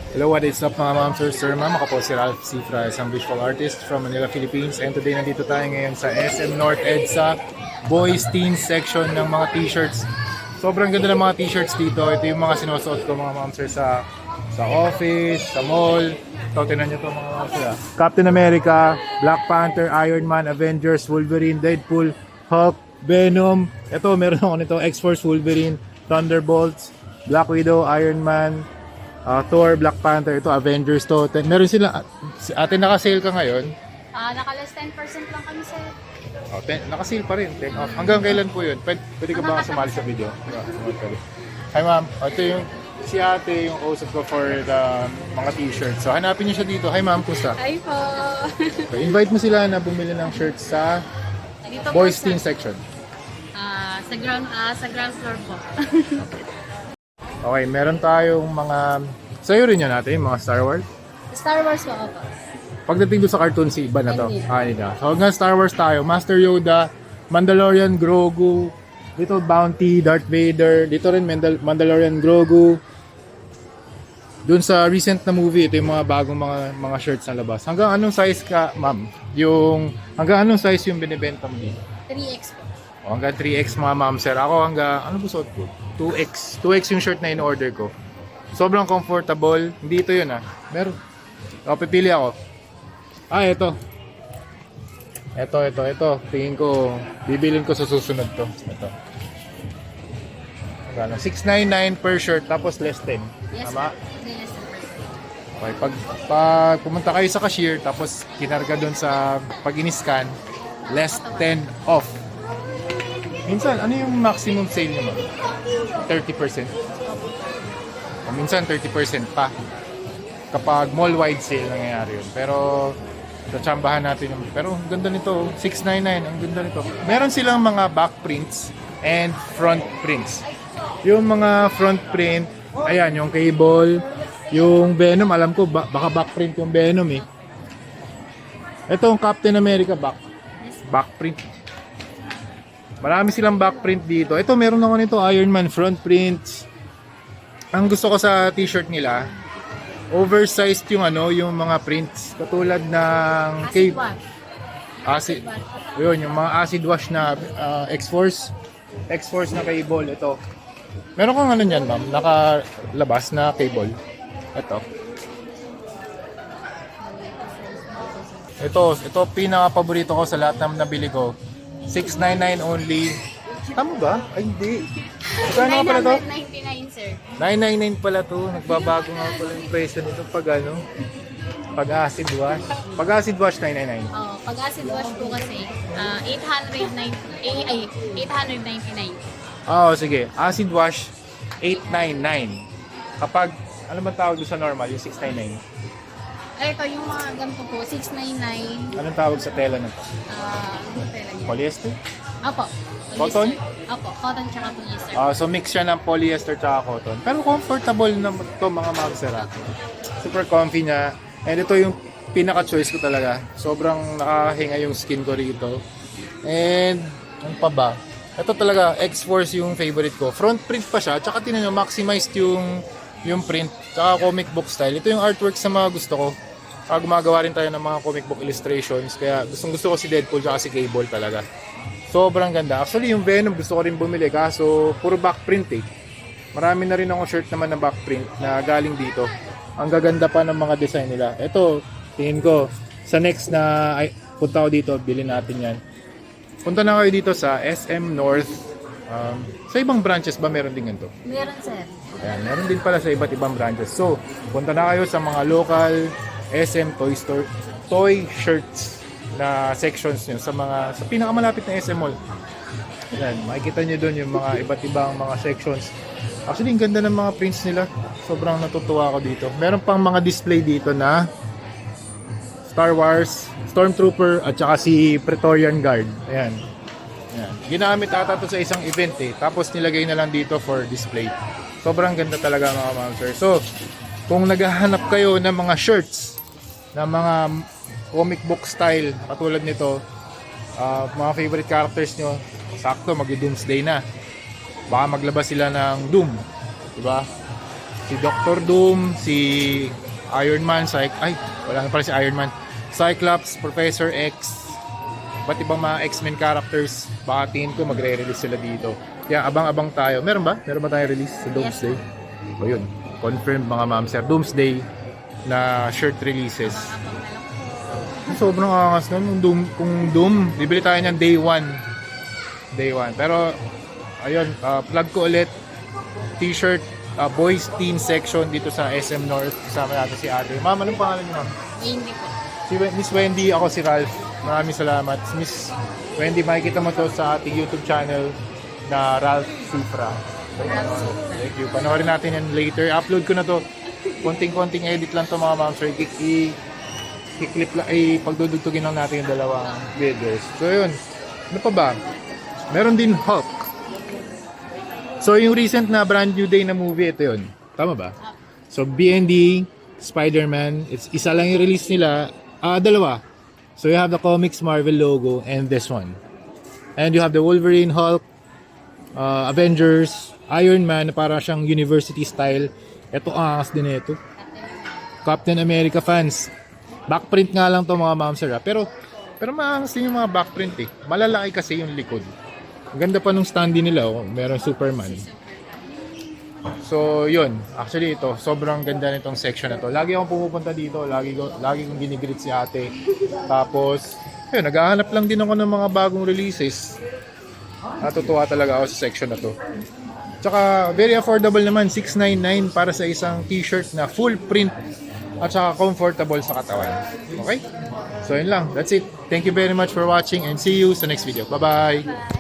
Hello, what is up mga ma'am, sir, ma'am? Ako po si Ralph Cifra, isang visual artist from Manila, Philippines. And today nandito tayo ngayon sa SM North EDSA Boys Teens section ng mga t-shirts. Sobrang ganda ng mga t-shirts dito. Ito yung mga sinusuot ko mga ma'am, sir, sa office, sa mall. Ito, tinan nyo ito mga ma'am, sir. Captain America, Black Panther, Iron Man, Avengers, Wolverine, Deadpool, Hulk, Venom. Ito, meron ako nito, X-Force, Wolverine, Thunderbolts, Black Widow, Iron Man, Thor, Black Panther, ito Avengers to. Meron sila, atin naka-sale ka ngayon. Naka-less 10% lang kami sir. Naka-sale pa rin, 10 off. Hanggang kailan po yun? Pwede ka ba sumali sa video? Hi ma'am, ito yung si ate yung usap ko for the mga t-shirts. So hanapin niyo siya dito. Hi ma'am, kumusta? Hi po. So, invite mo sila na bumili ng shirts sa Dito Boys po, Teen sir. section. Sa ground floor po. Okay, meron tayong mga sa'yo rin yan natin, mga Star Wars. Star Wars po ako. Pagdating doon sa cartoon, si iba na to. Hindi. Hindi na. So hanggang Star Wars tayo, Master Yoda, Mandalorian, Grogu, Little Bounty, Darth Vader, dito rin Mandalorian, Grogu. Doon sa recent na movie, ito yung mga bagong mga shirts na labas. Hanggang anong size ka, ma'am? Hanggang anong size yung binibenta mo dito? 3X po. O, hanggang 3X mga ma'am, sir. Ako hanggang, ano ba suot ko? 2X. 2X yung shirt na in-order ko. Sobrang comfortable. Hindi ito yun Meron. O, pipili ako. Ito. Ito. Tingin ko, bibilin ko sa susunod to. Ito. Magkano? $6.99 per shirt, tapos less 10. Yes, Tama? sir. Less 10%. Okay, pag pumunta kayo sa cashier, tapos kinarga doon sa pag in-scan, less 10 off. Minsan, ano yung maximum sale nyo? 30%. O minsan, 30% pa. Kapag mall-wide sale nangyayari yun. Pero, tatsambahan natin yung... Pero, ang ganda nito. $6.99. Ang ganda nito. Meron silang mga back prints and front prints. Yung mga front print, ayan, yung Cable, yung Venom, alam ko, baka back print yung Venom eh. Ito, yung Captain America back print. Marami silang back print dito. Ito, meron ako nito, Iron Man front prints. Ang gusto ko sa t-shirt nila, oversized yung yung mga prints. Katulad ng Acid wash. Acid. Yun, yung mga acid wash na X-Force. X-Force na Cable. Ito. Meron kang niyan, ma'am? Nakalabas na Cable. Ito pinaka-paborito ko sa lahat ng nabili ko. $6.99 only. Tama ba? Ay, hindi. Magkano nga pala to? $999 sir. $9.99 pala to. Nagbabago nga pala yung presyo nito pag acid wash. Pag acid wash, $9.99. Pag acid wash po kasi, 899. Sige. Acid wash, $8.99. Kapag, ano ba tawag doon sa normal? Yung $6.99. Ito yung mga ganito po, $699. Anong tawag sa tela na to? Ano tela niya? Polyester? Opo. Cotton? Opo, cotton tsaka polyester. So mix siya ng polyester tsaka cotton. Pero comfortable na to mga magsara. Super comfy niya. And ito yung pinaka-choice ko talaga. Sobrang nakahinga yung skin ko rito. And ano pa ba? Ito talaga, X-Force yung favorite ko. Front print pa siya. Tsaka tinan nyo, maximized yung print. Tsaka comic book style. Ito yung artwork sa mga gusto ko. Gumagawa rin tayo ng mga comic book illustrations. Kaya gusto ko si Deadpool tsaka si Cable talaga. Sobrang ganda. Actually, yung Venom gusto ko rin bumili. Kaso, puro back print eh. Marami na rin akong shirt naman na back print na galing dito. Ang gaganda pa ng mga design nila. Ito, tingin ko, sa next na punta ko dito, bilhin natin yan. Punta na kayo dito sa SM North. Sa ibang branches ba meron din ganito? Meron sir. Ayan, meron din pala sa iba't ibang branches. So, punta na kayo sa mga local SM toy store, toy shirts na sections nyo sa pinakamalapit na SM Mall. Ayan, makikita nyo doon yung mga iba't ibang mga sections. Actually, ang ganda ng mga prints nila. Sobrang natutuwa ako dito. Meron pang mga display dito na Star Wars, Stormtrooper, at saka si Praetorian Guard. Ayan. Ayan. Ginamit ata to sa isang event eh. Tapos nilagay na lang dito for display. Sobrang ganda talaga mga ma'am sir. So, kung naghahanap kayo ng mga shirts na mga comic book style katulad nito, mga favorite characters nyo, sakto mag-Doomsday na. Baka maglabas sila ng Doom, diba? Si Doctor Doom, si Iron Man, wala na pala si Iron Man. Cyclops, Professor X, ba't ibang mga X-Men characters. Baka tingin ko magre-release sila dito. Kaya abang-abang tayo. Meron ba? Meron ba tayong release sa Doomsday? O yun, confirmed mga ma'am sir. Doomsday na shirt releases. Sobrang angas nun. Kung Doom, bibili tayo niyan day 1. Day 1. Pero, ayun, plug ko ulit. T-shirt, boys teen section dito sa SM North. Kasama natin si ate. Ma'am, anong pangalan niyo, ma'am? Hindi po. Si Miss Wendy, ako si Ralph. Maraming salamat. Miss Wendy, makikita mo to sa ating YouTube channel na Ralph Sifra. Thank you. Panoorin natin yan later. Upload ko na to. Konting-konting edit lang to mga ma'am. So, i-clip lang, pagdudugtugin lang natin yung dalawang videos. So, yun. Ano pa ba? Meron din Hulk. So, yung recent na brand new day na movie, ito yun. Tama ba? So, BND, Spider-Man, isa lang yung release nila. Dalawa. So, you have the Comics Marvel logo and this one. And you have the Wolverine, Hulk, Avengers, Iron Man, na para siyang university style. Ito, angas din ito. Captain America fans. Backprint nga lang to mga ma'am sir. Pero maangas din yung mga backprint eh. Malalaki kasi yung likod. Ang ganda pa nung standee nila. Oh. Meron Superman. So, yun. Actually, ito. Sobrang ganda nitong section na to. Lagi akong pumupunta dito. Lagi kong ginigreet si ate. Tapos, yun. Naghahanap lang din ako ng mga bagong releases. Natutuwa talaga ako sa section na to. Tsaka, very affordable naman. $699 para sa isang t-shirt na full print. At saka comfortable sa katawan. Okay? So, yun lang. That's it. Thank you very much for watching and see you sa next video. Bye-bye!